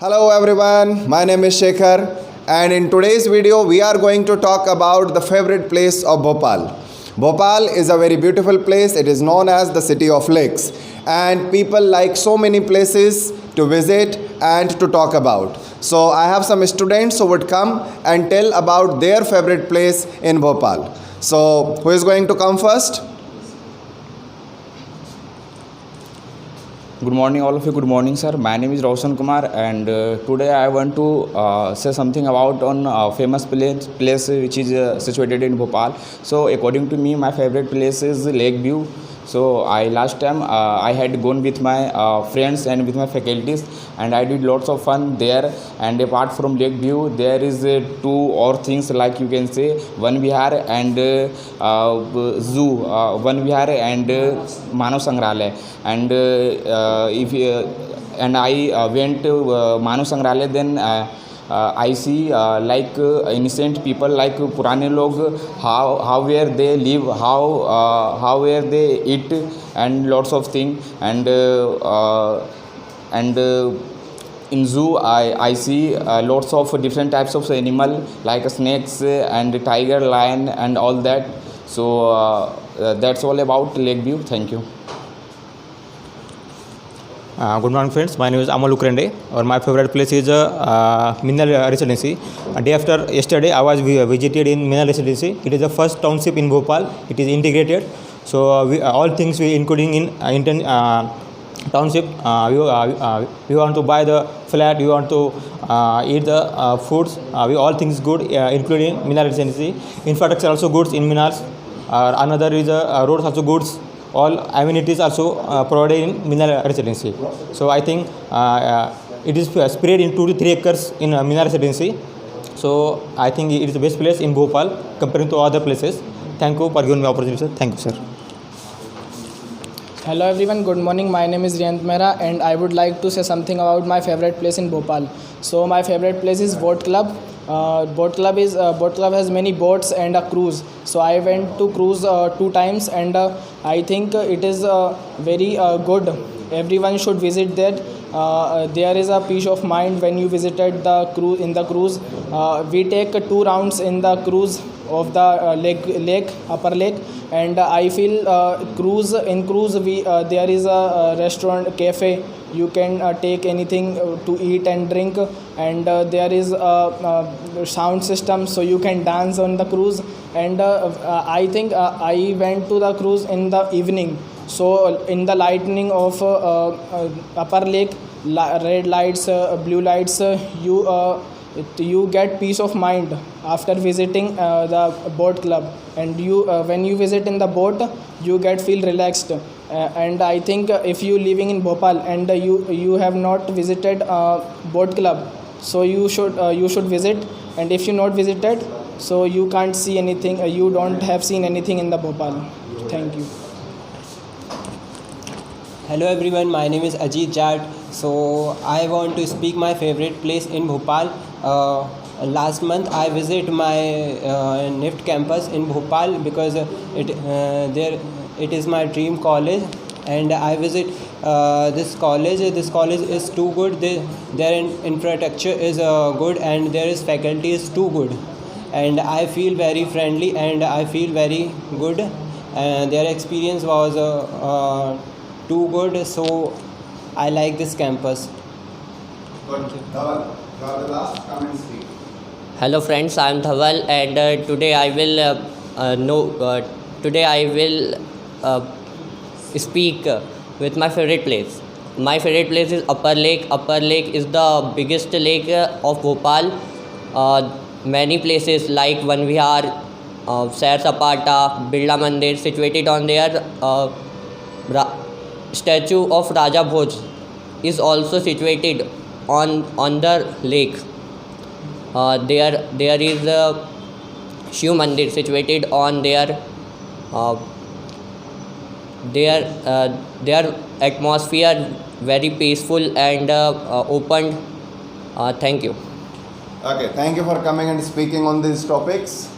Hello everyone, my name is Shekhar and in today's video we are going to talk about the favorite place of Bhopal. Bhopal is a very beautiful place. It is known as the city of lakes and people like so many places to visit and to talk about. So I have some students who would come and tell about their favorite place in Bhopal. So who is going to come first? Good morning, all of you. Good morning, sir. My name is Roshan Kumar, and today I want to say something about on famous place which is situated in Bhopal. So, according to me, my favorite place is Lake View. So, I last time I had gone with my friends and with my faculties, and I did lots of fun there. And apart from Lake View, there is two or things like you can say one vihar and zoo, one vihar and Manav Sangrahalaya. And if and I went to Manav Sangrahalaya, then I see like innocent people like purane log, how where they live, how where they eat and lots of things. And in zoo I see lots of different types of animal like snakes and tiger, lion and all that. So that's all about Lake View. Thank you. Good morning friends, my name is Amal Ukrende or my favorite place is Minnal Residency. Day after yesterday I was visited in Minnal Residency. It is the first township in Bhopal. It is integrated. So all things we including in township. We want to buy the flat, we want to eat the foods. We all things good including Minnal Residency. Infrastructure also goods in Minnal. Another is roads also goods. All amenities also provided in Minnal Residency. So I think it is spread in 2 to 3 acres in Minnal Residency. So I think it is the best place in Bhopal comparing to other places. Thank you for giving me opportunity, sir. Thank you, sir. Hello everyone, good morning. My name is Riyant Mehra and I would like to say something about my favorite place in Bhopal. So my favorite place is Boat Club. Boat Club has many boats and a cruise. So I went to cruise 2 times and I think it is very good. Everyone should visit that. There is a peace of mind when you visited the cruise. We take 2 rounds in the cruise of the upper lake, and I feel in cruise there is a restaurant, cafe. You can take anything to eat and drink, and there is a sound system so you can dance on the cruise. And I think I went to the cruise in the evening. So in the lightning of upper lake, red lights, blue lights, you get peace of mind after visiting the boat club. And you when you visit in the boat, you feel relaxed. And I think if you living in Bhopal and you have not visited boat club, so you should visit. And if you not visited, so you can't see anything. You don't have seen anything in the Bhopal. Thank you. Hello everyone, my name is Ajit Jat. So I want to speak my favorite place in Bhopal. Last month I visit my NIFT campus in Bhopal because it is my dream college, and I visit this college. This college is too good. Their infrastructure is good, and their faculty is too good, and I feel very friendly and I feel very good. And their experience was too good, so I like this campus. Thank you. Dhaval, you are the last. Come and speak. Hello friends, I am Dhaval and today I will speak with my favorite place. My favorite place is Upper Lake. Upper Lake is the biggest lake of Bhopal. Many places like Vanvihar, Sair Sapata, Birla Mandir situated on there. Statue of Raja Bhoj is also situated on the lake. There is a Shiv Mandir situated on there. Their atmosphere very peaceful and open. Thank you. Okay, thank you for coming and speaking on these topics.